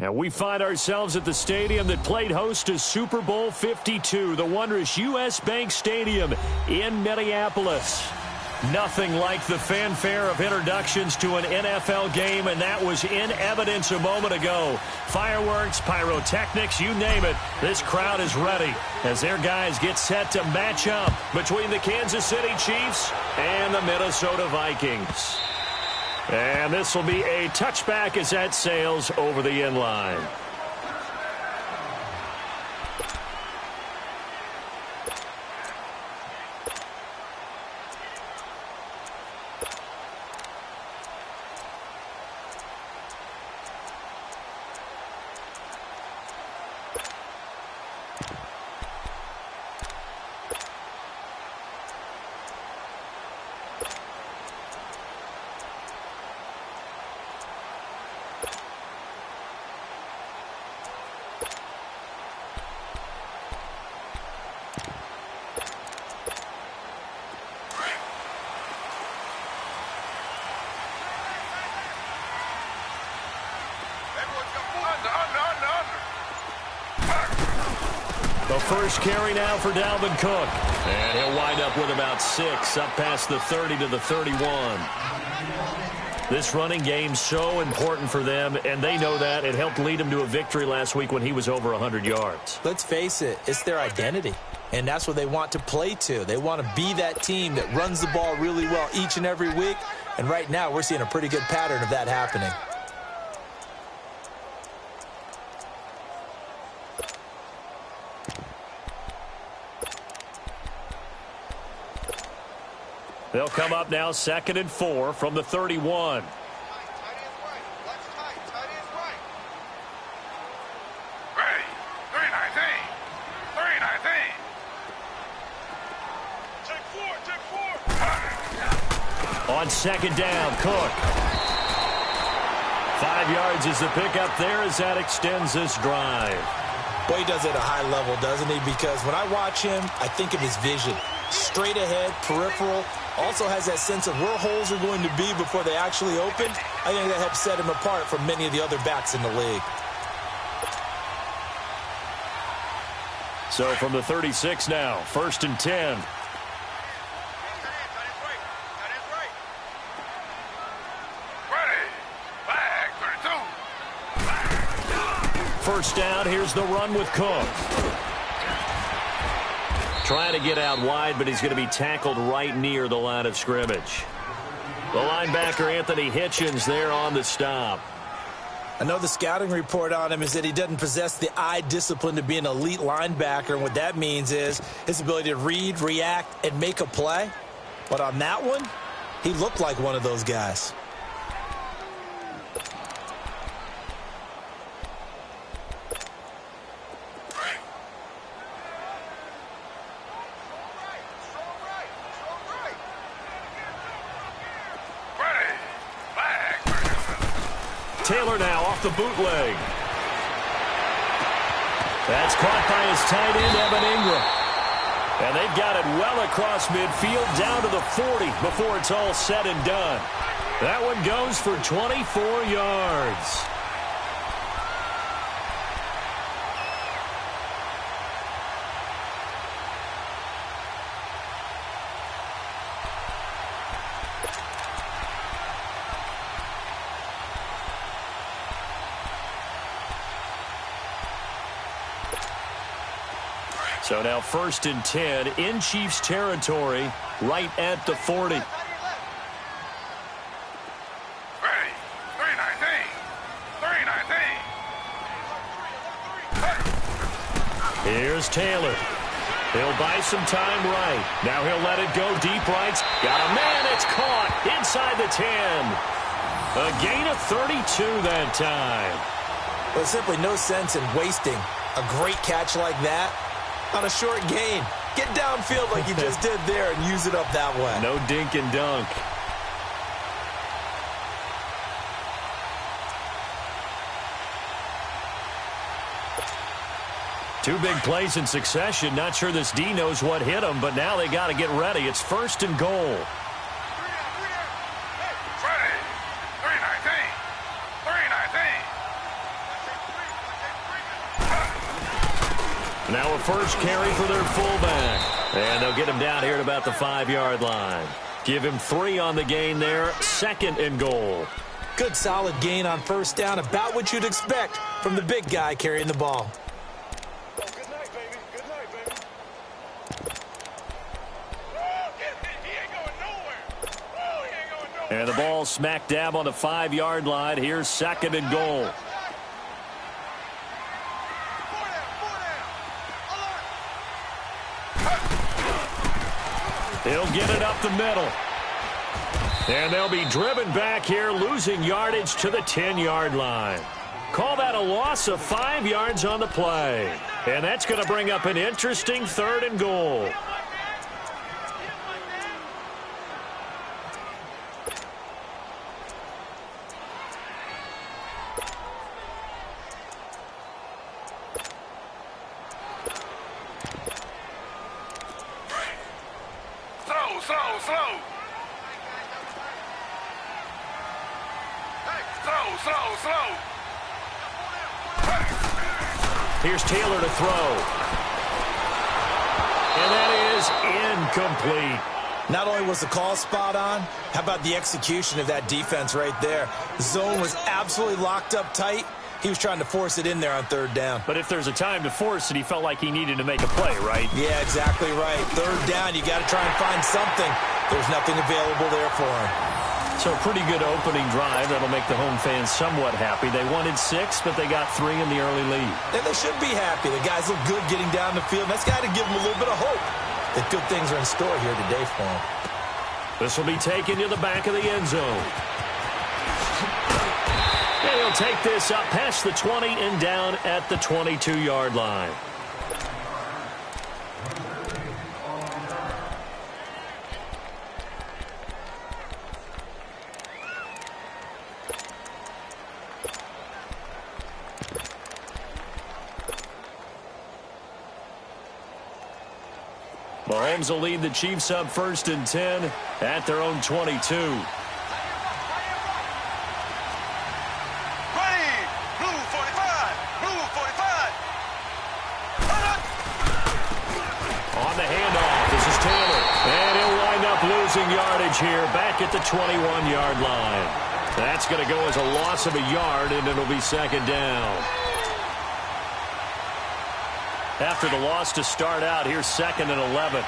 And we find ourselves at the stadium that played host to Super Bowl 52, the wondrous U.S. Bank Stadium in Minneapolis. Nothing like the fanfare of introductions to an NFL game, and that was in evidence a moment ago. Fireworks, pyrotechnics, you name it. This crowd is ready as their guys get set to match up between the Kansas City Chiefs and the Minnesota Vikings. And this will be a touchback as that sails over the end line. The first carry now for Dalvin Cook. And he'll wind up with about 6, up past the 30 to the 31. This running game so important for them, and they know that. It helped lead them to a victory last week when he was over 100 yards. Let's face it, it's their identity, and that's what they want to play to. They want to be that team that runs the ball really well each and every week, and right now we're seeing a pretty good pattern of that happening. They'll come up now 2nd and 4 from the 31. On 2nd down, Cook. 5 yards is the pickup there as that extends this drive. Well, he does it at a high level, doesn't he? Because when I watch him, I think of his vision. Straight ahead, peripheral. Also has that sense of where holes are going to be before they actually open. I think that helps set him apart from many of the other backs in the league. So from the 36 now, 1st and 10. First down, here's the run with Cook. Trying to get out wide, but he's going to be tackled right near the line of scrimmage. The linebacker, Anthony Hitchens, there on the stop. I know the scouting report on him is that he doesn't possess the eye discipline to be an elite linebacker, and what that means is his ability to read, react, and make a play. But on that one, he looked like one of those guys. Taylor now off the bootleg. That's caught by his tight end, Evan Ingram. And they've got it well across midfield down to the 40 before it's all said and done. That one goes for 24 yards. So now 1st and 10 in Chiefs territory, right at the 40. Ready. 3-19. Here's Taylor. He'll buy some time right. Now he'll let it go deep right. Got a man. It's caught inside the 10. A gain of 32 that time. There's simply no sense in wasting a great catch like that on a short gain. Get downfield like you just did there and use it up that way. No dink and dunk. Two big plays in succession. Not sure this D knows what hit him, but now they got to get ready. It's 1st and goal. Now a first carry for their fullback. And they'll get him down here at about the 5-yard line. Give him 3 on the gain there. 2nd and goal. Good solid gain on first down. About what you'd expect from the big guy carrying the ball. Good night, baby. Good night, baby. He ain't going nowhere. He ain't going nowhere. And the ball smack dab on the 5-yard line. Here's 2nd and goal. He'll get it up the middle. And they'll be driven back here, losing yardage to the 10-yard line. Call that a loss of 5 yards on the play. And that's going to bring up an interesting 3rd and goal. Here's Taylor to throw. And that is incomplete. Not only was the call spot on, how about the execution of that defense right there? The zone was absolutely locked up tight. He was trying to force it in there on 3rd down. But if there's a time to force it, he felt like he needed to make a play, right? Yeah, exactly right. 3rd down, you got to try and find something. There's nothing available there for him. So a pretty good opening drive. That'll make the home fans somewhat happy. They wanted 6, but they got 3 in the early lead. And they should be happy. The guys look good getting down the field. That's got to give them a little bit of hope that good things are in store here today for them. This will be taken to the back of the end zone. And he'll take this up past the 20 and down at the 22-yard line. Mahomes will lead the Chiefs up 1st and 10 at their own 22. Ready, blue 45, blue 45. On the handoff, this is Taylor. And he'll wind up losing yardage here back at the 21-yard line. That's going to go as a loss of a yard, and it'll be 2nd down. After the loss to start out, here's 2nd and 11.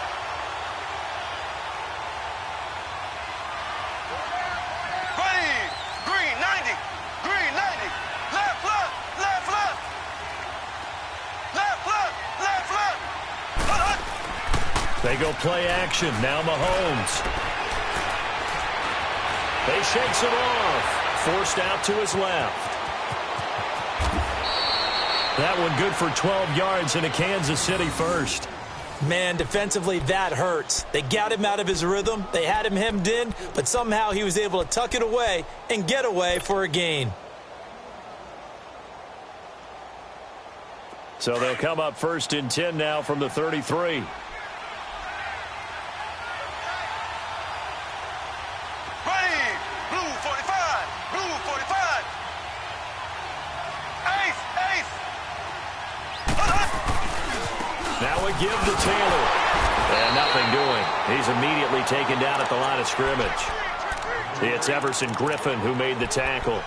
Ready, green 90, green 90. Left, left, left, left. Left, left, left, left. They go play action. Now Mahomes. They shakes it off. Forced out to his left. That one good for 12 yards in a Kansas City first. Man, defensively, that hurts. They got him out of his rhythm. They had him hemmed in, but somehow he was able to tuck it away and get away for a gain. So they'll come up 1st and 10 now from the 33. Ready, blue 45, blue 45. Ace, ace. Now a give to Taylor. And nothing doing. He's immediately taken down at the line of scrimmage. It's Everson Griffin who made the tackle.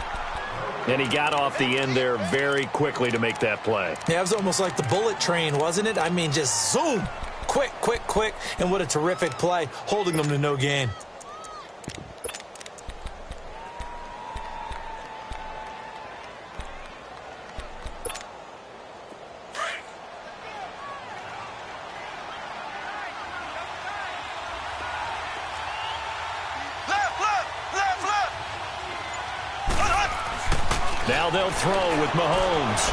And he got off the end there very quickly to make that play. Yeah, it was almost like the bullet train, wasn't it? I mean, just zoom. Quick, quick, quick. And what a terrific play, holding them to no gain. Now they'll throw with Mahomes.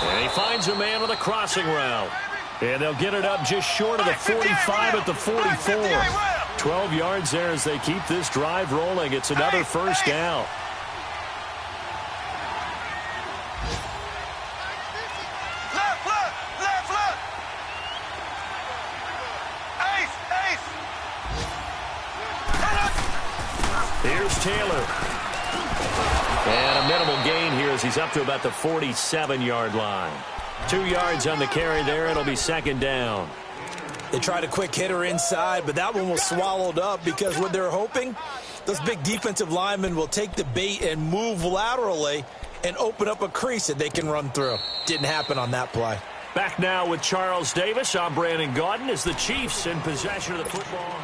And he finds a man on the crossing route. And they'll get it up just short of the 45 at the 44. 12 yards there as they keep this drive rolling. It's another first down. Here's Taylor. And a minimal gain here as he's up to about the 47-yard line. 2 yards on the carry there. It'll be second down. They tried a quick hitter inside, but that one was swallowed up because what they're hoping, those big defensive linemen will take the bait and move laterally and open up a crease that they can run through. Didn't happen on that play. Back now with Charles Davis. I'm Brandon Gaudin as the Chiefs in possession of the football.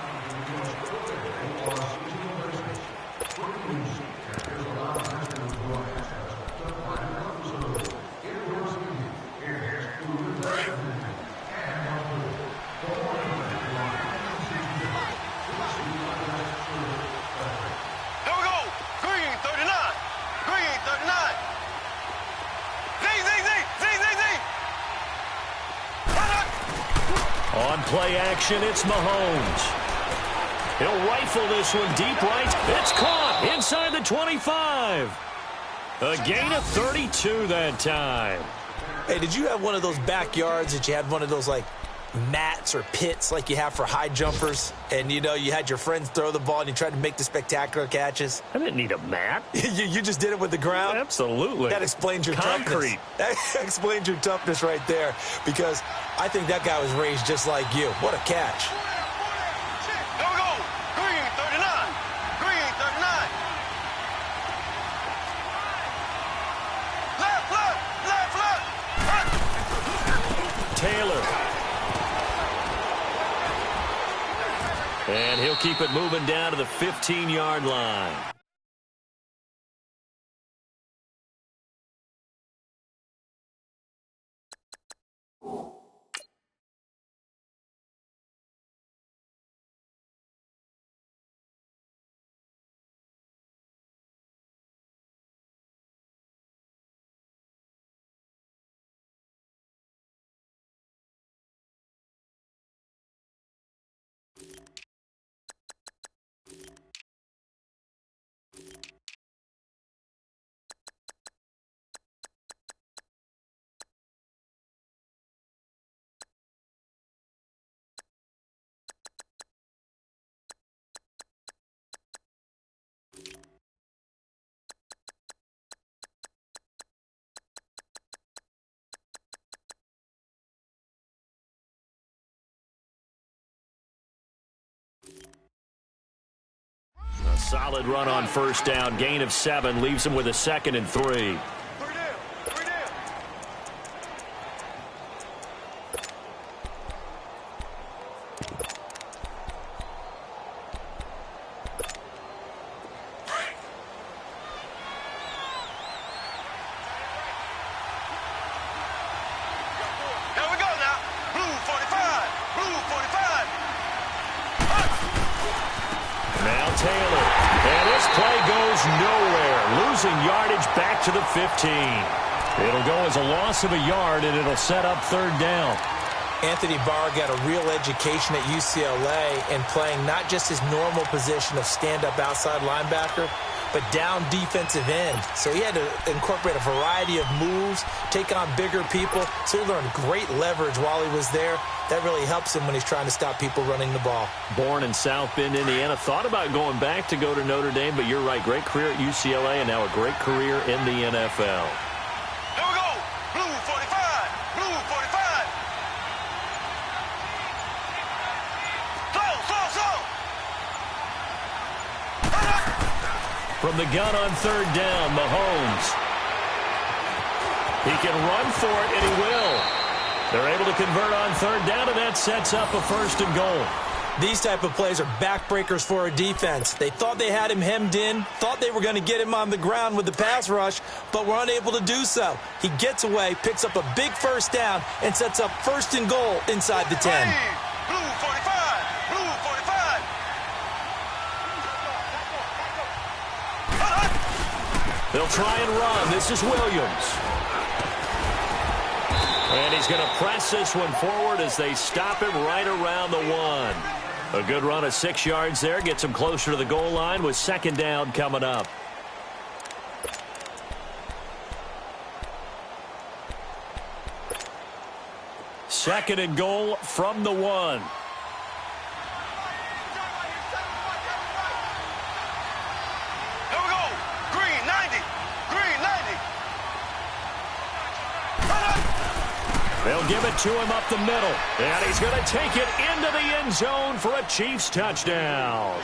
On play action, it's Mahomes. He'll rifle this one deep right. It's caught inside the 25. A gain of 32 that time. Hey, did you have one of those backyards that you had one of those, like, mats or pits like you have for high jumpers? And, you know, you had your friends throw the ball and you tried to make the spectacular catches? I didn't need a mat. you just did it with the ground? Absolutely. That explains your concrete. Toughness. That explains your toughness right there, because I think that guy was raised just like you. What a catch. Here we go. Green 39. Green 39. Left. Taylor. And he'll keep it moving down to the 15-yard line. A solid run on first down. Gain of 7 leaves him with a 2nd and 3. Taylor, and this play goes nowhere, losing yardage back to the 15. It'll go as a loss of a yard, and it'll set up 3rd down. Anthony Barr got a real education at UCLA in playing not just his normal position of stand-up outside linebacker, but down defensive end. So he had to incorporate a variety of moves, take on bigger people. So he learned great leverage while he was there. That really helps him when he's trying to stop people running the ball. Born in South Bend, Indiana. Thought about going back to go to Notre Dame, but you're right. Great career at UCLA and now a great career in the NFL. Here we go. Blue 45. Blue 45. Slow. From the gun on 3rd down, Mahomes. He can run for it, and he will. They're able to convert on 3rd down, and that sets up a 1st and goal. These type of plays are backbreakers for a defense. They thought they had him hemmed in, thought they were going to get him on the ground with the pass rush, but were unable to do so. He gets away, picks up a big 1st down, and sets up 1st and goal inside the 10. Blue 45. Blue 45. They'll try and run. This is Williams. And he's going to press this one forward as they stop him right around the 1. A good run of 6 yards there. Gets him closer to the goal line with 2nd down coming up. Second and goal from the 1. Here we go. Green 90. They'll give it to him up the middle. And he's going to take it into the end zone for a Chiefs touchdown.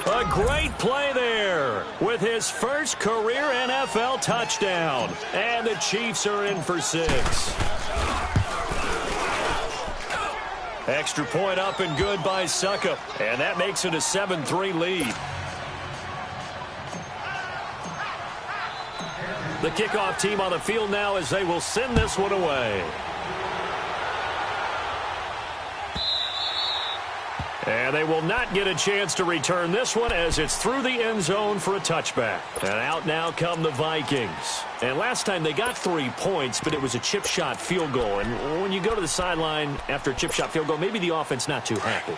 A great play there with his first career NFL touchdown. And the Chiefs are in for 6. Extra point up and good by Suckup. And that makes it a 7-3 lead. The kickoff team on the field now as they will send this one away. And they will not get a chance to return this one as it's through the end zone for a touchback. And out now come the Vikings. And last time they got 3 points, but it was a chip shot field goal. And when you go to the sideline after a chip shot field goal, maybe the offense not too happy.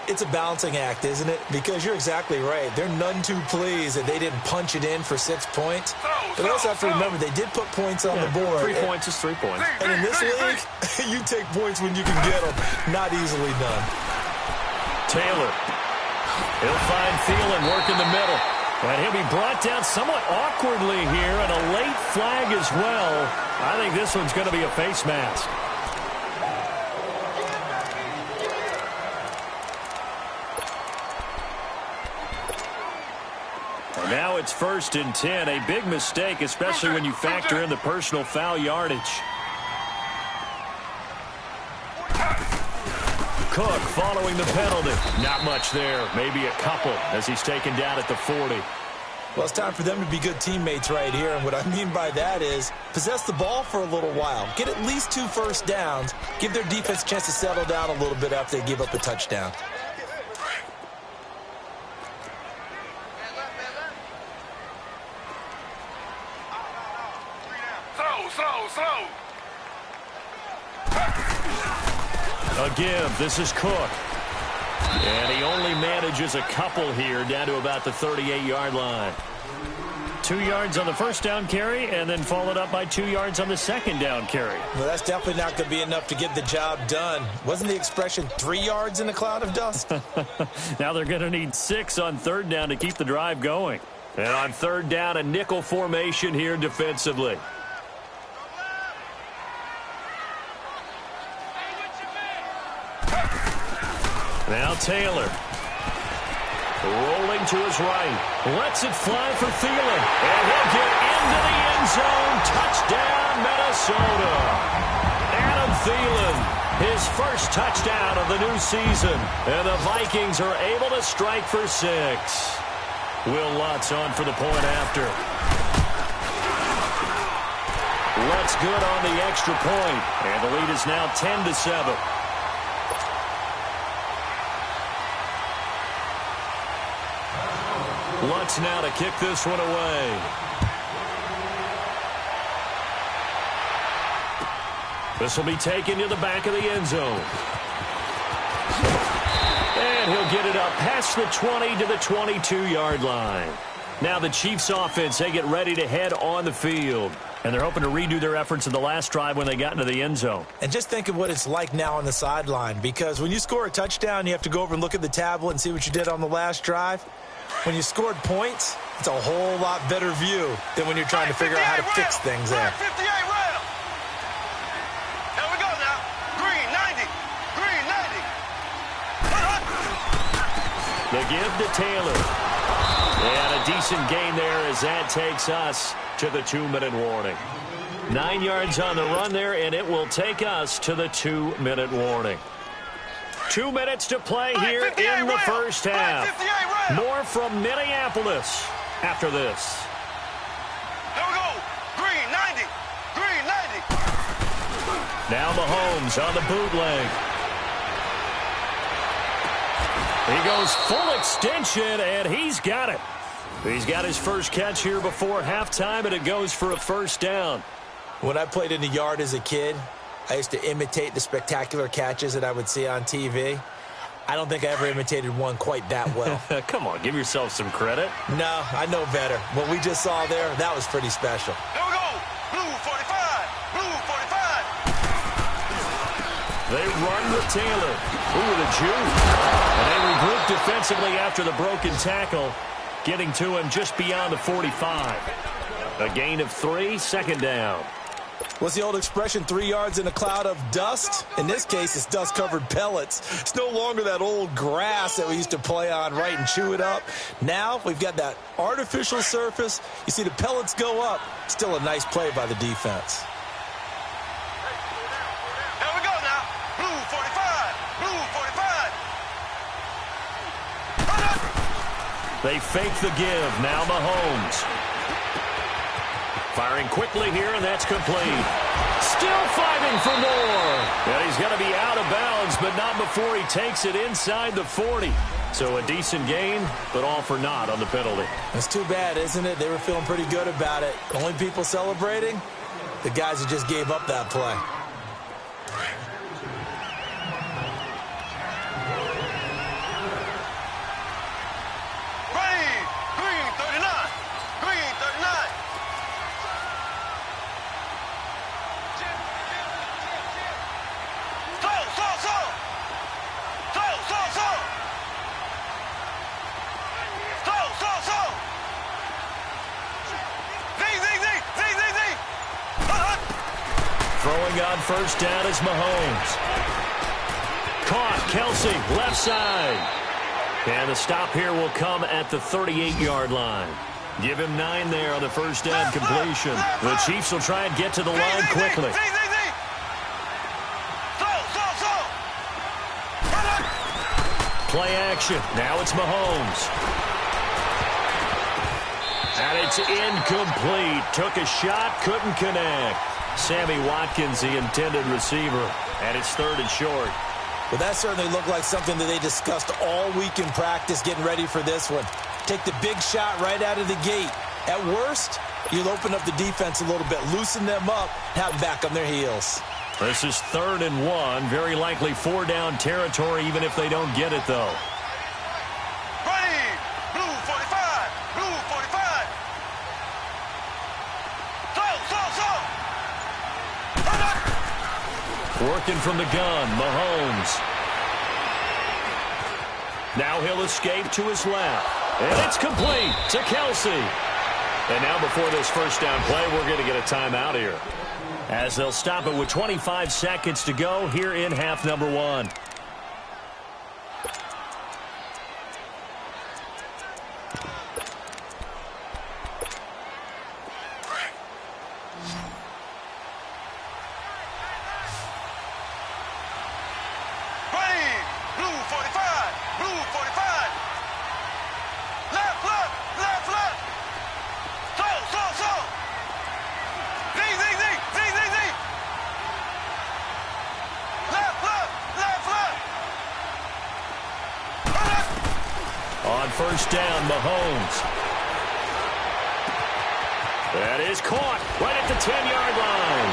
It's a balancing act, isn't it? Because you're exactly right. They're none too pleased that they didn't punch it in for 6 points. But we also have to remember they did put points on the board. 3 points is 3 points. And in this league, you take points when you can get them. Not easily done. Taylor. He'll find Thielen work in the middle. And he'll be brought down somewhat awkwardly here, and a late flag as well. I think this one's going to be a face mask. And now it's 1st and 10. A big mistake, especially when you factor in the personal foul yardage. Cook following the penalty. Not much there. Maybe a couple as he's taken down at the 40. Well, it's time for them to be good teammates right here. And what I mean by that is possess the ball for a little while. Get at least 2 first downs. Give their defense a chance to settle down a little bit after they give up a touchdown. Throw. A give. This is Cook. And he only manages a couple here down to about the 38-yard line. 2 yards on the first down carry and then followed up by 2 yards on the second down carry. Well, that's definitely not going to be enough to get the job done. Wasn't the expression 3 yards in a cloud of dust? Now they're going to need 6 on 3rd down to keep the drive going. And on 3rd down, a nickel formation here defensively. Now Taylor. Rolling to his right. Lets it fly for Thielen. And he'll get into the end zone. Touchdown, Minnesota. Adam Thielen, his first touchdown of the new season. And the Vikings are able to strike for 6. Will Lutz on for the point after. Lutz good on the extra point. And the lead is now 10-7. Lutz now to kick this one away. This will be taken to the back of the end zone. And he'll get it up past the 20 to the 22-yard line. Now the Chiefs offense, they get ready to head on the field. And they're hoping to redo their efforts in the last drive when they got into the end zone. And just think of what it's like now on the sideline. Because when you score a touchdown, you have to go over and look at the tablet and see what you did on the last drive. When you scored points, it's a whole lot better view than when you're trying to figure out how to fix things there. 58 round. Here we go now. Green 90. Green 90. The give to Taylor. And a decent gain there as that takes us to the 2-minute warning. 9 yards on the run there, and it will take us to the 2-minute warning. 2 minutes to play here in the first half. More from Minneapolis after this. Here we go. Green 90. Green 90. Now Mahomes on the bootleg. He goes full extension, and he's got it. He's got his first catch here before halftime, and it goes for a first down. When I played in the yard as a kid, I used to imitate the spectacular catches that I would see on TV. I don't think I ever imitated one quite that well. Come on, give yourself some credit. No, I know better. What we just saw there, that was pretty special. Here we go. Blue 45. Blue 45. They run with Taylor. Ooh, the juke. And they regroup defensively after the broken tackle, getting to him just beyond the 45. A gain of 3, second down. What's the old expression, 3 yards in a cloud of dust? In this case, it's dust-covered pellets. It's no longer that old grass that we used to play on, right, and chew it up. Now we've got that artificial surface. You see the pellets go up. Still a nice play by the defense. Here we go now. Blue 45. Blue 45. They fake the give. Now Mahomes. Firing quickly here, and that's complete. Still fighting for more. And he's going to be out of bounds, but not before he takes it inside the 40. So a decent gain, but all for naught on the penalty. That's too bad, isn't it? They were feeling pretty good about it. The only people celebrating, the guys who just gave up that play. Green 39. Green 39. Throwing on first down is Mahomes. Caught, Kelsey, left side. And the stop here will come at the 38-yard line. Give him 9 there on the first down completion. The Chiefs will try and get to the line quickly. Play action. Now it's Mahomes. And it's incomplete. Took a shot, couldn't connect. Sammy Watkins, the intended receiver. And it's 3rd and short. Well, that certainly looked like something that they discussed all week in practice, getting ready for this one. Take the big shot right out of the gate. At worst, you'll open up the defense a little bit, loosen them up, have them back on their heels. This is 3rd and 1. Very likely 4-down territory, even if they don't get it, though. Ready. Blue 45. Blue 45. Working from the gun, Mahomes. Now he'll escape to his left. And it's complete to Kelsey. And now before this first down play, we're going to get a timeout here, as they'll stop it with 25 seconds to go here in half number 1. On first down, Mahomes. That is caught right at the 10-yard line.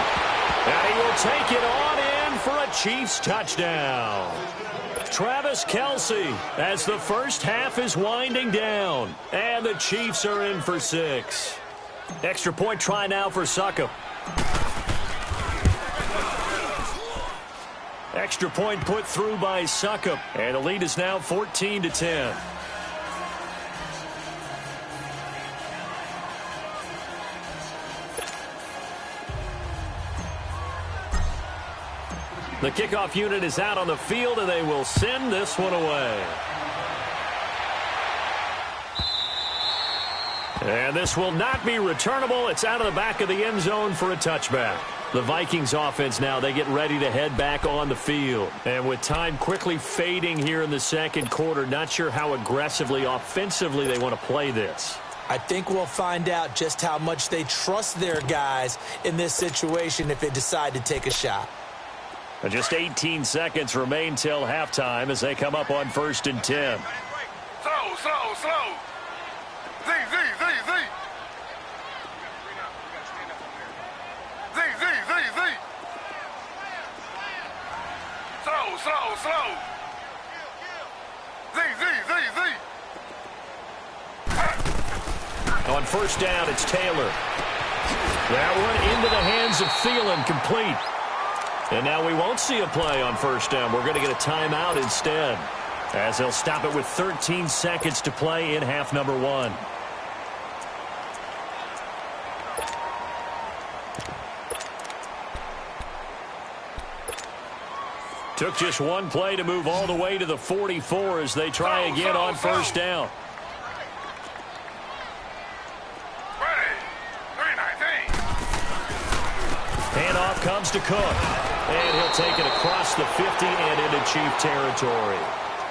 And he will take it on in for a Chiefs touchdown. Travis Kelsey, as the first half is winding down. And the Chiefs are in for 6. Extra point try now for Succop. Extra point put through by Succop. And the lead is now 14-10. The kickoff unit is out on the field, and they will send this one away. And this will not be returnable. It's out of the back of the end zone for a touchback. The Vikings offense now, they get ready to head back on the field. And with time quickly fading here in the second quarter, not sure how aggressively, offensively they want to play this. I think we'll find out just how much they trust their guys in this situation if they decide to take a shot. Just 18 seconds remain till halftime as they come up on 1st and 10. Slow. Z. Slow. Z. On first down, it's Taylor. That one into the hands of Thielen, complete. And now we won't see a play on first down. We're going to get a timeout instead, as they'll stop it with 13 seconds to play in half number 1. Took just one play to move all the way to the 44 as they try again on first down. Handoff comes to Cook. And he'll take it across the 50 and into Chief territory.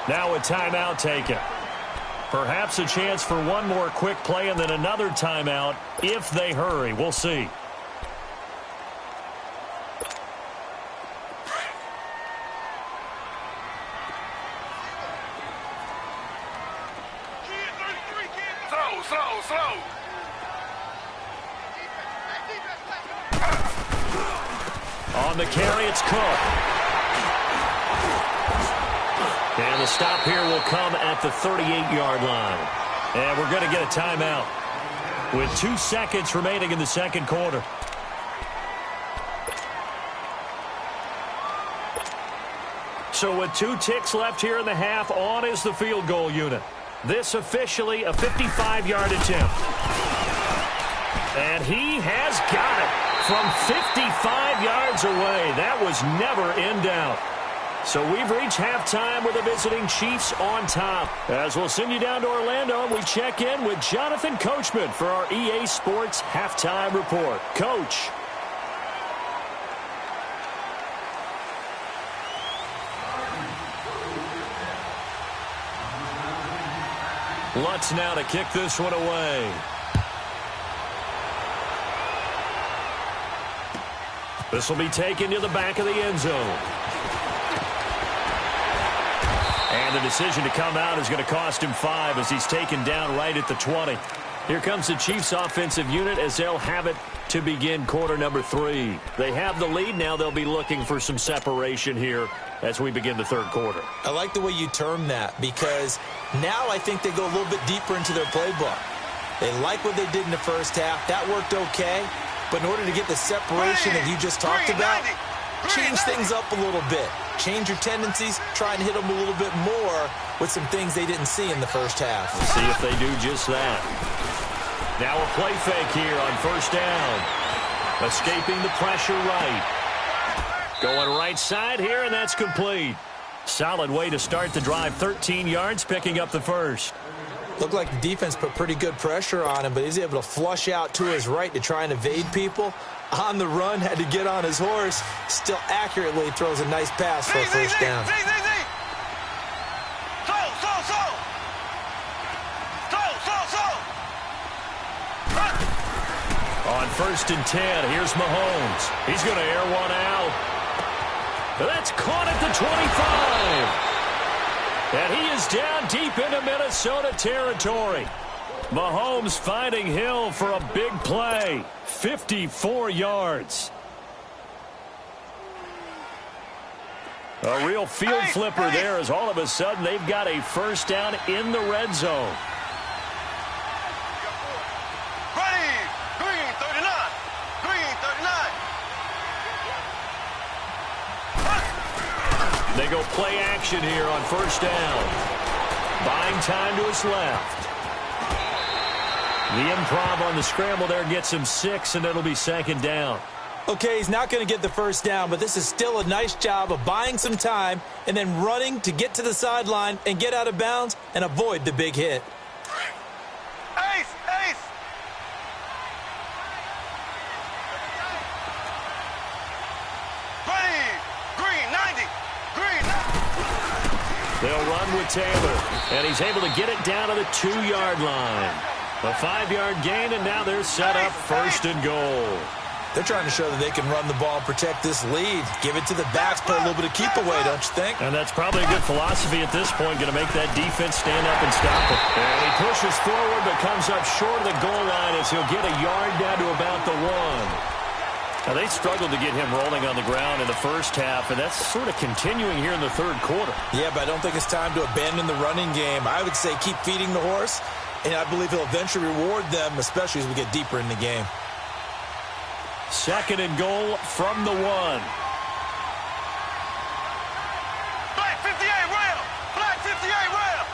Now a timeout taken. Perhaps a chance for one more quick play and then another timeout if they hurry. We'll see. Slow. On the carry, it's Cook. And the stop here will come at the 38-yard line. And we're going to get a timeout with 2 seconds remaining in the second quarter. So with 2 ticks left here in the half, on is the field goal unit. This officially a 55-yard attempt. And he has got it from 55 yards away. That was never in doubt. So we've reached halftime with the visiting Chiefs on top. As we'll send you down to Orlando, we check in with Jonathan Coachman for our EA Sports Halftime Report. Coach. Lutz now to kick this one away. This will be taken to the back of the end zone. And the decision to come out is going to cost him 5 as he's taken down right at the 20. Here comes the Chiefs offensive unit as they'll have it to begin quarter number 3. They have the lead. Now they'll be looking for some separation here as we begin the third quarter. I like the way you term that because now I think they go a little bit deeper into their playbook. They like what they did in the first half. That worked okay. But in order to get the separation that you just talked about, change things up a little bit. Change your tendencies. Try and hit them a little bit more with some things they didn't see in the first half. We'll see if they do just that. Now a play fake here on first down. Escaping the pressure right. Going right side here, and that's complete. Solid way to start the drive. 13 yards, picking up the first. Looked like the defense put pretty good pressure on him, but he's able to flush out to his right to try and evade people. On the run, had to get on his horse. Still accurately throws a nice pass for a first down. On 1st and 10, here's Mahomes. He's going to air one out. That's caught at the 25. And he is down deep into Minnesota territory. Mahomes finding Hill for a big play. 54 yards. A real field flipper there as all of a sudden they've got a first down in the red zone. Green 39. Green 39. They go play action here on first down. Buying time to his left. The improv on the scramble there gets him 6, and it'll be second down. Okay, he's not going to get the first down, but this is still a nice job of buying some time and then running to get to the sideline and get out of bounds and avoid the big hit. Ace! Green 90. Green 90. They'll run with Taylor, and he's able to get it down to the 2-yard line. A 5-yard gain, and now they're set up first and goal. They're trying to show that they can run the ball and protect this lead. Give it to the backs, play a little bit of keep away, don't you think? And that's probably a good philosophy at this point, going to make that defense stand up and stop it. And he pushes forward but comes up short of the goal line as he'll get a yard down to about the 1. Now, they struggled to get him rolling on the ground in the first half, and that's sort of continuing here in the third quarter. Yeah, but I don't think it's time to abandon the running game. I would say keep feeding the horse, and I believe he'll eventually reward them, especially as we get deeper in the game. Second and goal from the 1. Black 58 rail. Black 58 rail.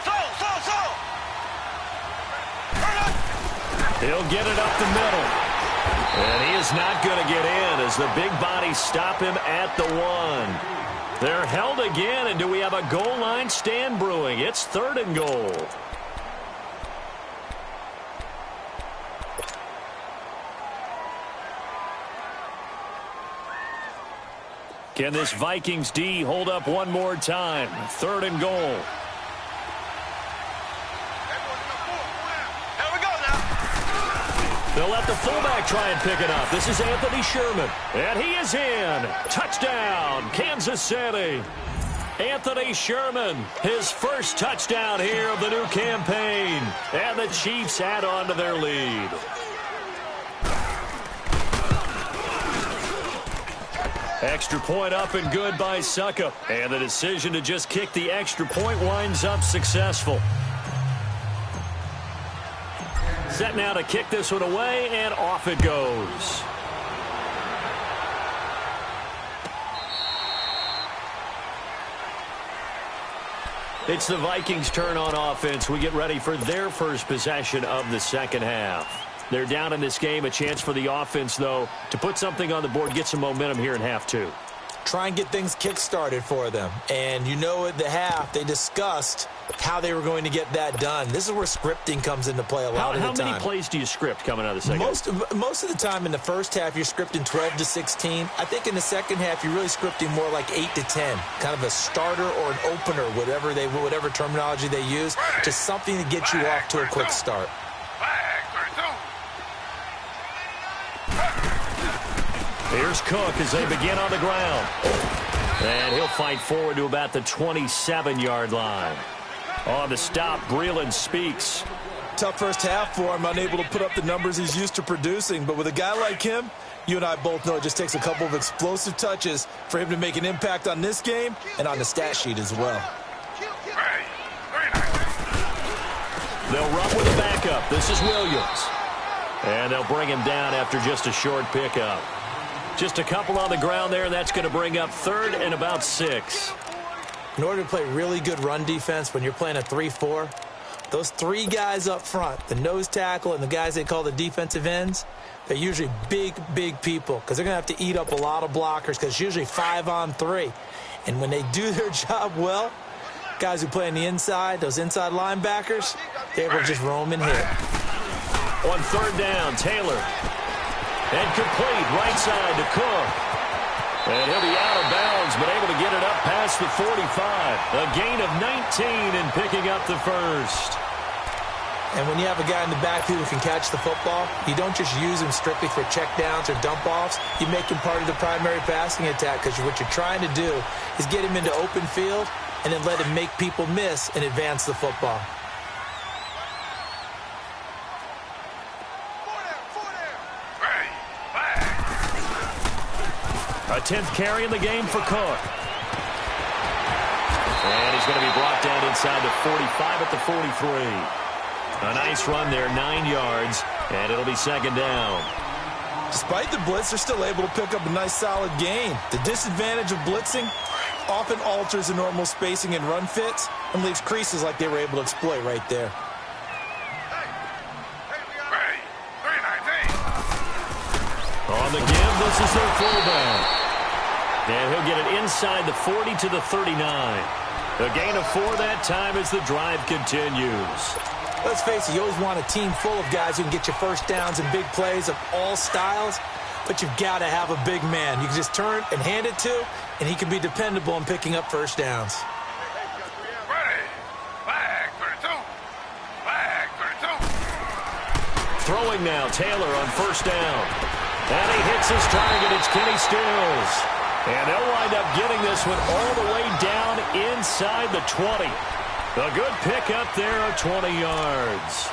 So. He'll get it up the middle. And he is not going to get in as the big bodies stop him at the 1. They're held again, and do we have a goal line stand brewing? It's 3rd and goal. Can this Vikings D hold up one more time? 3rd and goal. They'll let the fullback try and pick it up. This is Anthony Sherman. And he is in. Touchdown, Kansas City. Anthony Sherman, his first touchdown here of the new campaign. And the Chiefs add on to their lead. Extra point up and good by Suckup. And the decision to just kick the extra point winds up successful. Set now to kick this one away, and off it goes. It's the Vikings' turn on offense. We get ready for their first possession of the second half. They're down in this game. A chance for the offense, though, to put something on the board, get some momentum here in half 2. Try and get things kick-started for them. And you know at the half, they discussed how they were going to get that done. This is where scripting comes into play a lot of the time. How many plays do you script coming out of the second half? Most of the time in the first half, you're scripting 12 to 16. I think in the second half, you're really scripting more like 8 to 10. Kind of a starter or an opener, whatever terminology they use. Just something to get you off to a quick start. Here's Cook as they begin on the ground. And he'll fight forward to about the 27-yard line. On the stop, Breeland Speaks. Tough first half for him, unable to put up the numbers he's used to producing. But with a guy like him, you and I both know it just takes a couple of explosive touches for him to make an impact on this game and on the stat sheet as well. They'll run with a backup. This is Williams. And they'll bring him down after just a short pickup. Just a couple on the ground there, and that's going to bring up 3rd and about 6. In order to play really good run defense when you're playing a 3-4, those 3 guys up front, the nose tackle and the guys they call the defensive ends, they're usually big people because they're going to have to eat up a lot of blockers because it's usually 5-on-3. And when they do their job well, guys who play on the inside, those inside linebackers, they're able to just roam and hit. On 3rd down, Taylor. And complete right side to Cook. And he'll be out of bounds, but able to get it up past the 45. A gain of 19 and picking up the first. And when you have a guy in the backfield who can catch the football, you don't just use him strictly for check downs or dump offs. You make him part of the primary passing attack because what you're trying to do is get him into open field and then let him make people miss and advance the football. A 10th carry in the game for Cook. And he's going to be brought down inside the 45 at the 43. A nice run there, 9 yards, and it'll be 2nd down. Despite the blitz, they're still able to pick up a nice solid gain. The disadvantage of blitzing often alters the normal spacing and run fits and leaves creases like they were able to exploit right there. On the give, this is their fullback. And he'll get it inside the 40 to the 39. A gain of 4 that time as the drive continues. Let's face it, you always want a team full of guys who can get you first downs and big plays of all styles, but you've got to have a big man. You can just turn and hand it to, and he can be dependable in picking up first downs. Throwing now, Taylor on 1st down. And he hits his target. It's Kenny Stills. And they'll wind up getting this one all the way down inside the 20. A good pickup there of 20 yards.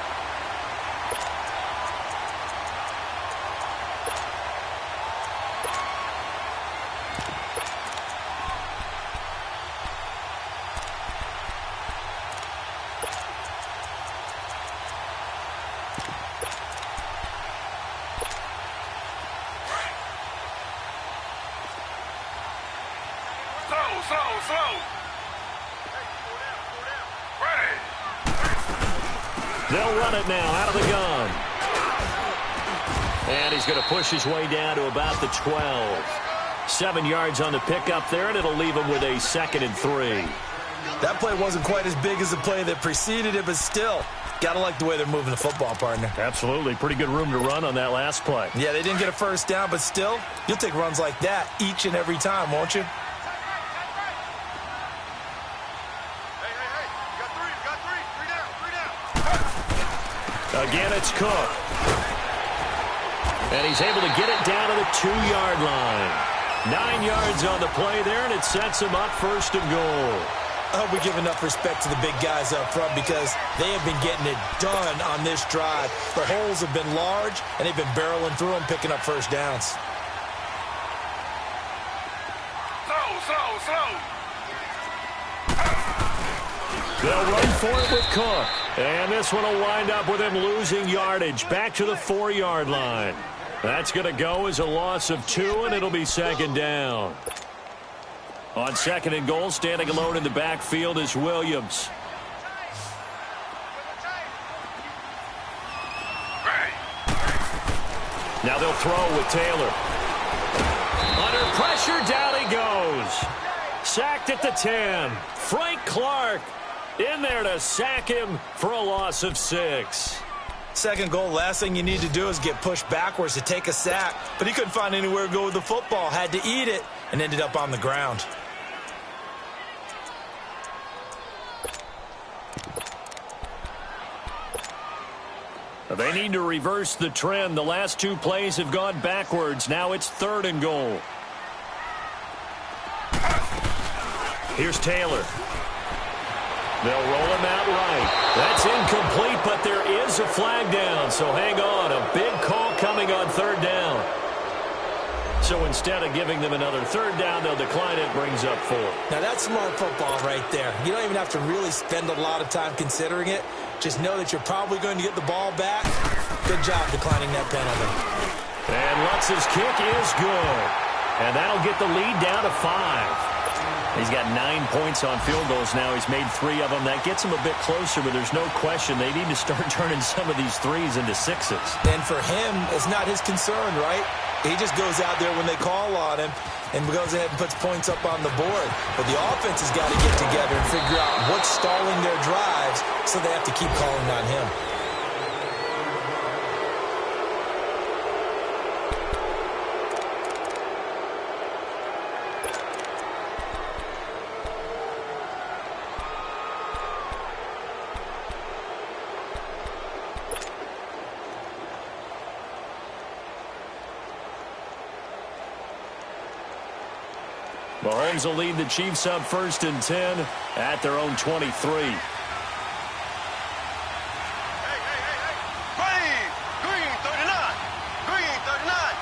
They'll run it now out of the gun. And he's going to push his way down to about the 12. 7 yards on the pickup there, and it'll leave him with a 2nd and 3. That play wasn't quite as big as the play that preceded it, but still, got to like the way they're moving the football, partner. Absolutely. Pretty good room to run on that last play. Yeah, they didn't get a first down, but still, you'll take runs like that each and every time, won't you? Again, it's Cook. And he's able to get it down to the 2-yard line. 9 yards on the play there, and it sets him up 1st and goal. I hope we give enough respect to the big guys up front because they have been getting it done on this drive. The holes have been large, and they've been barreling through them, picking up first downs. Slow. They'll run for it with Cook. And this one will wind up with him losing yardage back to the 4-yard line. That's going to go as a loss of 2, and it'll be 2nd down. On 2nd and goal, standing alone in the backfield is Williams. Now they'll throw with Taylor. Under pressure, down he goes. Sacked at the 10. Frank Clark in there to sack him for a loss of 6. 2nd goal, last thing you need to do is get pushed backwards to take a sack. But he couldn't find anywhere to go with the football. Had to eat it and ended up on the ground. They need to reverse the trend. The last 2 plays have gone backwards. Now it's 3rd and goal. Here's Taylor. They'll roll him out right. That's incomplete, but there is a flag down. So hang on. A big call coming on 3rd down. So instead of giving them another 3rd down, they'll decline it. Brings up 4. Now that's smart football right there. You don't even have to really spend a lot of time considering it. Just know that you're probably going to get the ball back. Good job declining that penalty. And Lutz's kick is good. And that'll get the lead down to 5. He's got 9 points on field goals now. He's made 3 of them. That gets him a bit closer, but there's no question they need to start turning some of these 3s into 6s. And for him, it's not his concern, right? He just goes out there when they call on him and goes ahead and puts points up on the board. But the offense has got to get together and figure out what's stalling their drives, so they have to keep calling on him. Mahomes will lead the Chiefs up 1st and 10 at their own 23. Green 39. Green 39.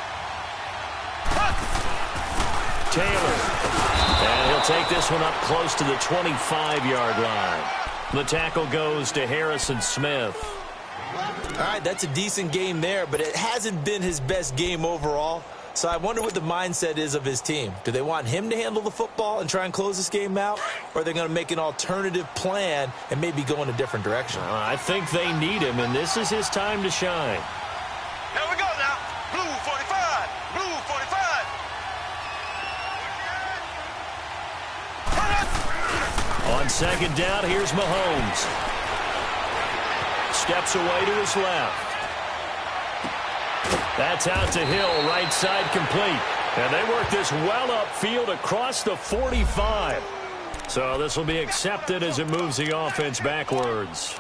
Taylor. And he'll take this one up close to the 25-yard line. The tackle goes to Harrison Smith. All right, that's a decent game there, but it hasn't been his best game overall. So I wonder what the mindset is of his team. Do they want him to handle the football and try and close this game out? Or are they going to make an alternative plan and maybe go in a different direction? I think they need him, and this is his time to shine. Here we go now. Blue 45. Blue 45. On 2nd down, here's Mahomes. Steps away to his left. That's out to Hill, right side complete. And they work this well upfield across the 45. So this will be accepted as it moves the offense backwards.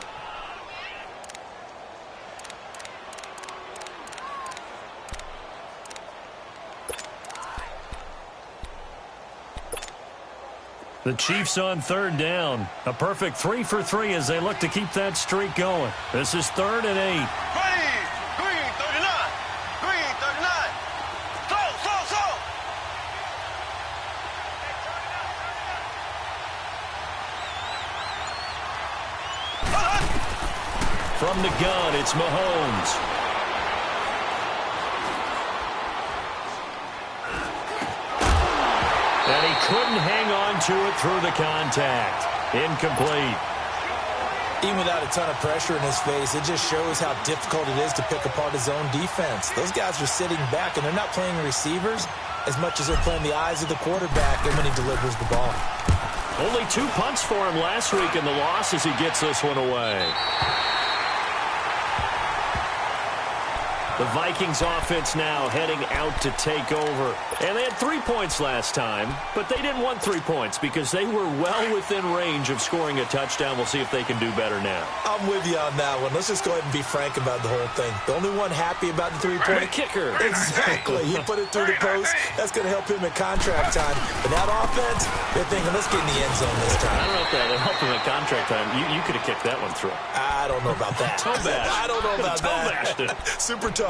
The Chiefs on 3rd down. A perfect 3 for 3 as they look to keep that streak going. This is 3rd and 8. Green 39. Green 39. Slow. From the gun, it's Mahomes. And he couldn't hang on to it through the contact. Incomplete. Even without a ton of pressure in his face, it just shows how difficult it is to pick apart his own defense. Those guys are sitting back, and they're not playing receivers as much as they're playing the eyes of the quarterback and when he delivers the ball. Only 2 punts for him last week in the loss as he gets this one away. The Vikings offense now heading out to take over. And they had 3 points last time, but they didn't want 3 points because they were well within range of scoring a touchdown. We'll see if they can do better now. I'm with you on that one. Let's just go ahead and be frank about the whole thing. The only one happy about the three-point kicker. Exactly. He put it through the post. That's going to help him in contract time. But that offense, they're thinking, let's get in the end zone this time. I don't know if that helped him in contract time. You could have kicked that one through. I don't know about that. I don't know about that. Super toe.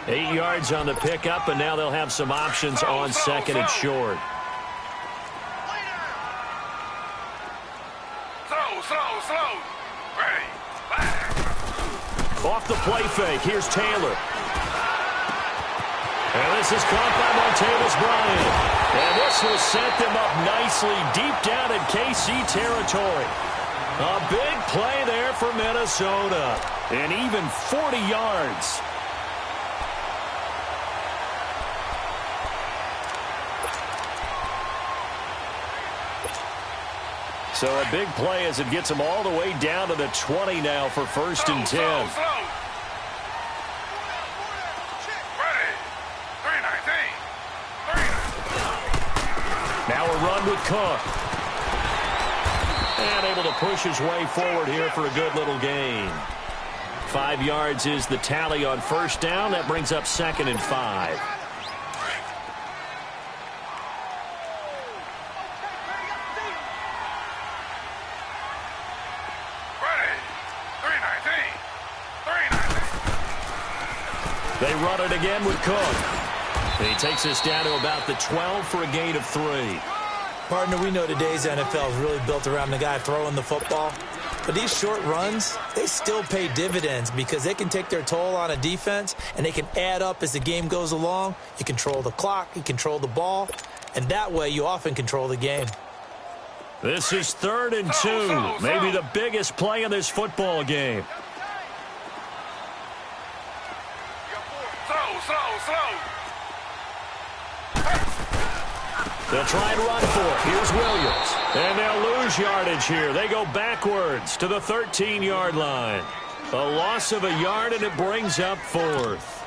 8 yards on the pickup, and now they'll have some options on second and short. Slow. Ready. Back. Off the play fake, here's Taylor. And this is caught by Martavis Bryant. And this will set them up nicely deep down in KC territory. A big play there for Minnesota. And even 40 yards. So a big play as it gets them all the way down to the 20 now for 1st and 10. Ready. 3-19. Now a run with Cook. And able to push his way forward here for a good little gain. 5 yards is the tally on 1st down. That brings up 2nd and 5. They run it again with Cook. And he takes us down to about the 12 for a gain of 3. Partner, we know today's NFL is really built around the guy throwing the football. But these short runs, they still pay dividends because they can take their toll on a defense, and they can add up as the game goes along. You control the clock, you control the ball, and that way you often control the game. This is 3rd and 2. Maybe the biggest play in this football game. Slow. They'll try and run for it. Here's Williams. And they'll lose yardage here. They go backwards to the 13-yard line. A loss of a yard, and it brings up 4th.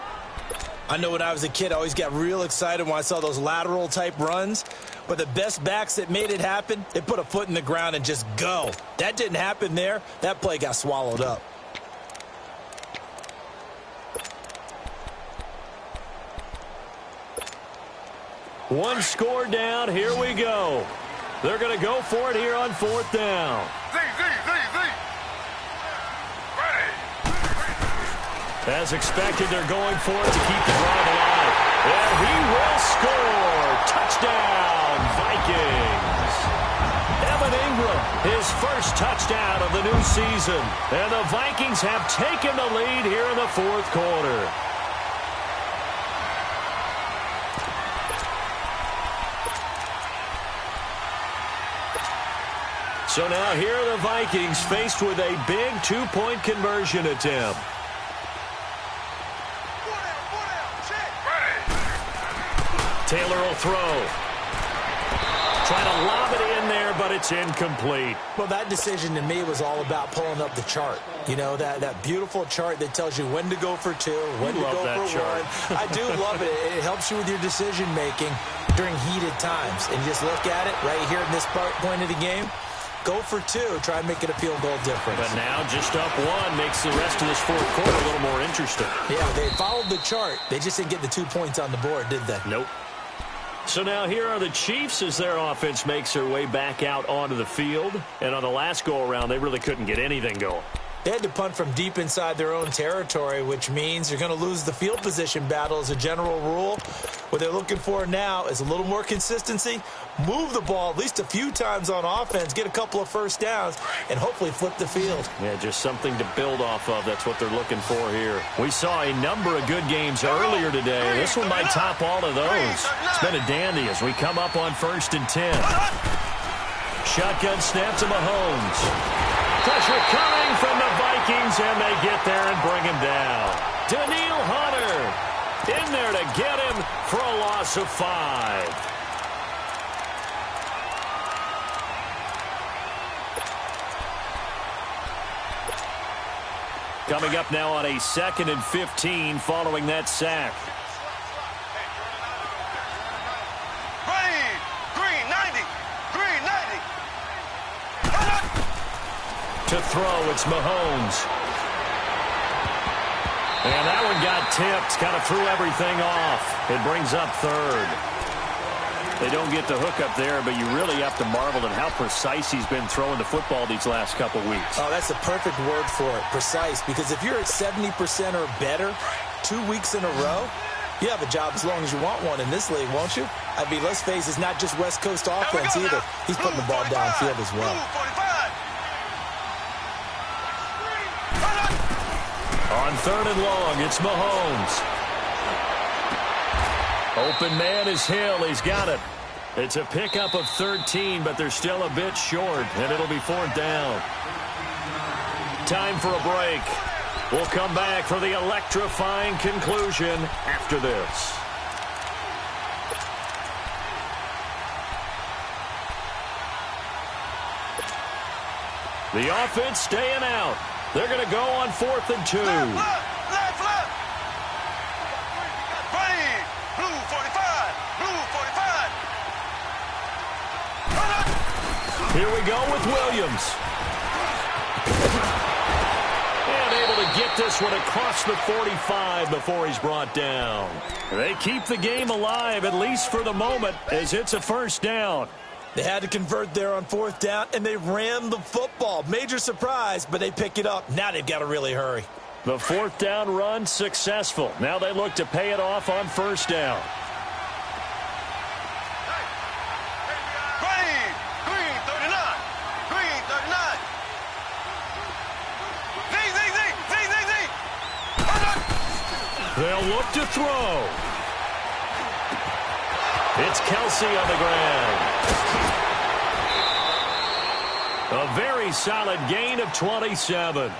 I know when I was a kid, I always got real excited when I saw those lateral-type runs. But the best backs that made it happen, they put a foot in the ground and just go. That didn't happen there. That play got swallowed up. One score down. Here we go. They're going to go for it here on 4th down. Z. Ready. As expected, they're going for it to keep the drive alive. And he will score. Touchdown, Vikings. Evan Ingram, his first touchdown of the new season. And the Vikings have taken the lead here in the 4th quarter. So now here are the Vikings faced with a big 2-point conversion attempt. Taylor will throw. Trying to lob it in there, but it's incomplete. Well, that decision to me was all about pulling up the chart. You know, that beautiful chart that tells you when to go for 2, when to go for 1. I do love it. It helps you with your decision-making during heated times. And you just look at it right here in this point of the game. Go for 2. Try and make it a field goal difference. But now just up 1 makes the rest of this 4th quarter a little more interesting. Yeah, they followed the chart. They just didn't get the 2 points on the board, did they? Nope. So now here are the Chiefs as their offense makes their way back out onto the field. And on the last go-around, they really couldn't get anything going. They had to punt from deep inside their own territory, which means you're going to lose the field position battle as a general rule. What they're looking for now is a little more consistency, move the ball at least a few times on offense, get a couple of first downs, and hopefully flip the field. Yeah, just something to build off of. That's what they're looking for here. We saw a number of good games earlier today. This one might top all of those. It's been a dandy as we come up on 1st and 10. Shotgun snap to Mahomes. Pressure coming from the Vikings, and they get there and bring him down. Daniil Hunter in there to get him for a loss of 5. Coming up now on a 2nd and 15 following that sack. Ready, green 90, green 90. To throw, it's Mahomes. And that one got tipped, kind of threw everything off. It brings up 3rd. They don't get the hook up there, but you really have to marvel at how precise he's been throwing the football these last couple weeks. Oh, that's a perfect word for it, precise, because if you're at 70% or better 2 weeks in a row, you have a job as long as you want one in this league, won't you? I mean, let's face it, it's not just West Coast offense either. He's putting the ball downfield as well. On 3rd and long, it's Mahomes. Open man is Hill. He's got it. It's a pickup of 13, but they're still a bit short, and it'll be 4th down. Time for a break. We'll come back for the electrifying conclusion after this. The offense staying out. They're going to go on 4th and 2. Left. Ready, blue 45, blue 45. Here we go with Williams. And able to get this one across the 45 before he's brought down. They keep the game alive, at least for the moment, as it's a 1st down. They had to convert there on 4th down, and they ran the football. Major surprise, but they pick it up. Now they've got to really hurry. The 4th down run successful. Now they look to pay it off on 1st down. Ready, green 39, green 39. Z. They'll look to throw. It's Kelsey on the ground. A very solid gain of 27.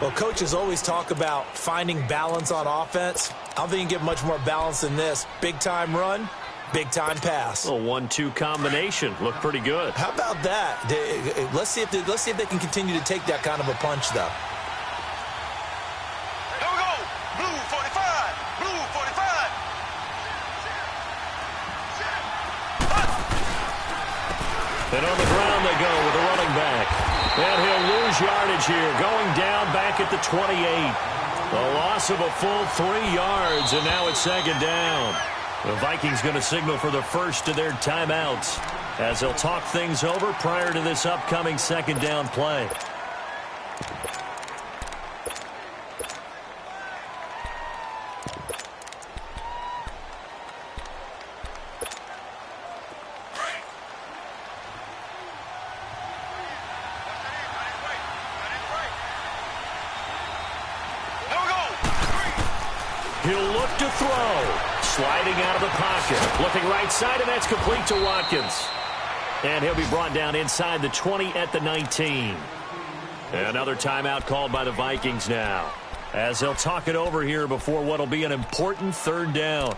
Well, coaches always talk about finding balance on offense. I don't think you can get much more balance than this. Big-time run, big-time pass. A 1-2 combination. Looked pretty good. How about that? Let's see if they can continue to take that kind of a punch, though. Here we go. Blue 45, blue 45. And on the ground they go with the running back. And he'll lose yardage here, going down back at the 28. A loss of a full 3 yards, and now it's 2nd down. The Vikings going to signal for the first of their timeouts as they'll talk things over prior to this upcoming 2nd down play. He'll look to throw. Sliding out of the pocket. Looking right side, and that's complete to Watkins. And he'll be brought down inside the 20 at the 19. Another timeout called by the Vikings now, as they'll talk it over here before what will be an important 3rd down.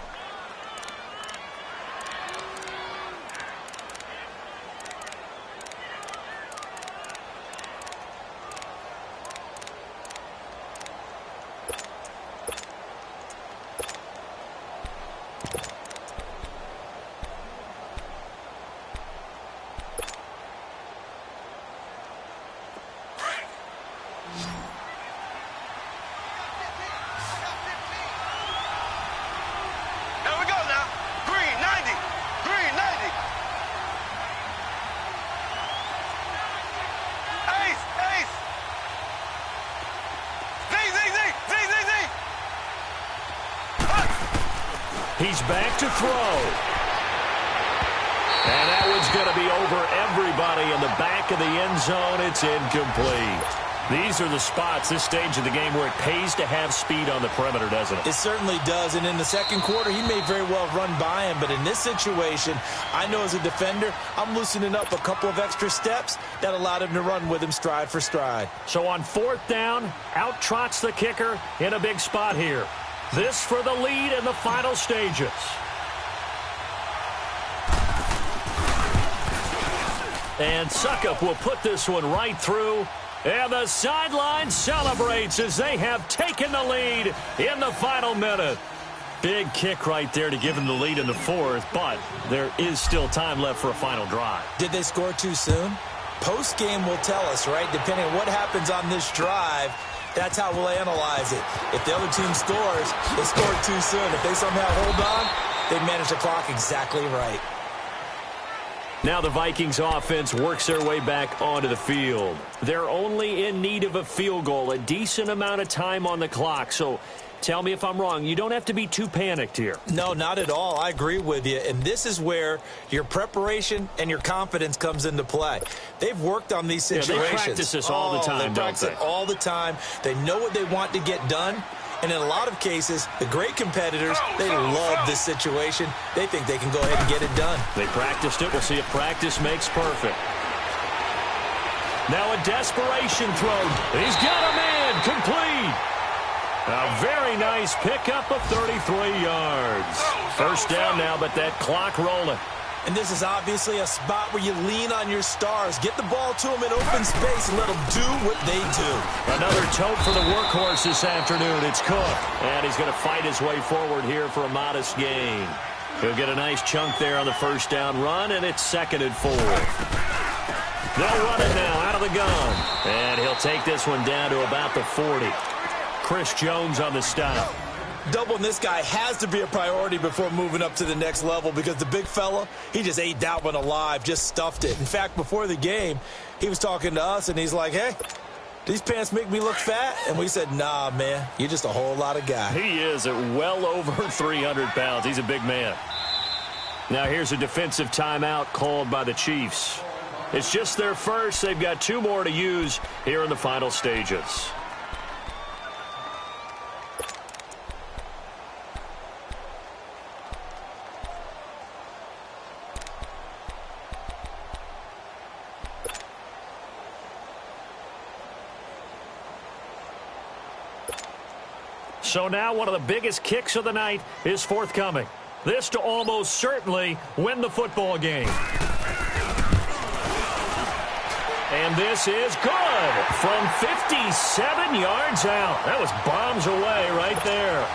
He's back to throw. And that one's going to be over everybody in the back of the end zone. It's incomplete. These are the spots, this stage of the game, where it pays to have speed on the perimeter, doesn't it? It certainly does, and in the second quarter, he may very well run by him, but in this situation, I know as a defender, I'm loosening up a couple of extra steps that allowed him to run with him stride for stride. So on fourth down, out trots the kicker in a big spot here. This for the lead in the final stages. And Suckup will put this one right through. And the sideline celebrates as they have taken the lead in the final minute. Big kick right there to give them the lead in the fourth, but there is still time left for a final drive. Did they score too soon? Post-game will tell us, right? Depending on what happens on this drive, that's how we'll analyze it. If the other team scores, they scored too soon. If they somehow hold on, they manage the clock exactly right. Now the Vikings offense works their way back onto the field. They're only in need of a field goal, a decent amount of time on the clock. So tell me if I'm wrong. You don't have to be too panicked here. No, not at all. I agree with you. And this is where your preparation and your confidence comes into play. They've worked on these situations. Yeah, they practice this all the time, they practice it all the time. They know what they want to get done. And in a lot of cases, the great competitors, they love this situation. They think they can go ahead and get it done. They practiced it. We'll see if practice makes perfect. Now a desperation throw. He's got a man complete. A very nice pickup of 33 yards. First down now, but that clock rolling. And this is obviously a spot where you lean on your stars. Get the ball to them in open space and let them do what they do. Another tote for the workhorse this afternoon. It's Cook. And he's going to fight his way forward here for a modest gain. He'll get a nice chunk there on the first down run, and it's 2nd and 4. They'll run it now out of the gun. And he'll take this one down to about the 40. Chris Jones on the stop. Doubling this guy has to be a priority before moving up to the next level because the big fella, he just ate that one alive, just stuffed it. In fact, before the game, he was talking to us, and he's like, hey, these pants make me look fat? And we said, nah, man, you're just a whole lot of guy. He is at well over 300 pounds. He's a big man. Now here's a defensive timeout called by the Chiefs. It's just their first. They've got 2 more to use here in the final stages. So now one of the biggest kicks of the night is forthcoming. This to almost certainly win the football game. And this is good from 57 yards out. That was bombs away right there.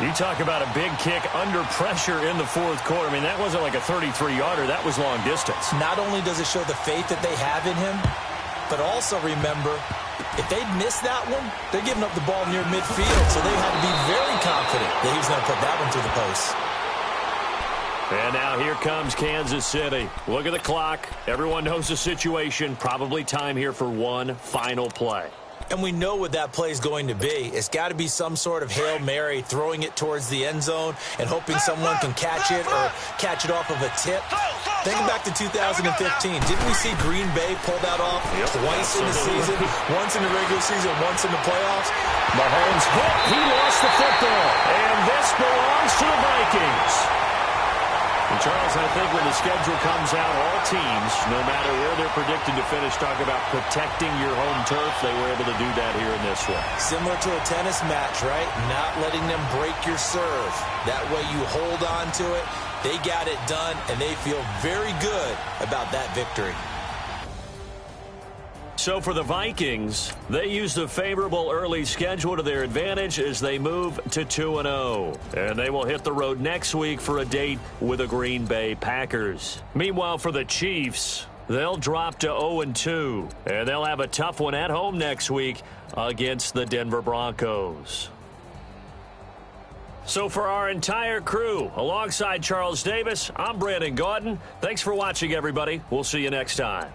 You talk about a big kick under pressure in the fourth quarter. I mean, that wasn't like a 33-yarder. That was long distance. Not only does it show the faith that they have in him, but also remember, if they'd missed that one, they're giving up the ball near midfield, so they had to be very confident that he was going to put that one through the post. And now here comes Kansas City. Look at the clock. Everyone knows the situation. Probably time here for one final play. And we know what that play is going to be. It's got to be some sort of Hail Mary, throwing it towards the end zone and hoping someone can catch it or catch it off of a tip. Think back to 2015. Didn't we see Green Bay pull that off twice in the season? Once in the regular season, once in the playoffs? Mahomes hit. He lost the football. And this belongs to the Vikings. And Charles, I think when the schedule comes out, all teams, no matter where they're predicted to finish, talk about protecting your home turf. They were able to do that here in this one. Similar to a tennis match, right? Not letting them break your serve. That way you hold on to it. They got it done, and they feel very good about that victory. So for the Vikings, they use the favorable early schedule to their advantage as they move to 2-0. And they will hit the road next week for a date with the Green Bay Packers. Meanwhile, for the Chiefs, they'll drop to 0-2. And they'll have a tough one at home next week against the Denver Broncos. So for our entire crew, alongside Charles Davis, I'm Brandon Gaudin. Thanks for watching, everybody. We'll see you next time.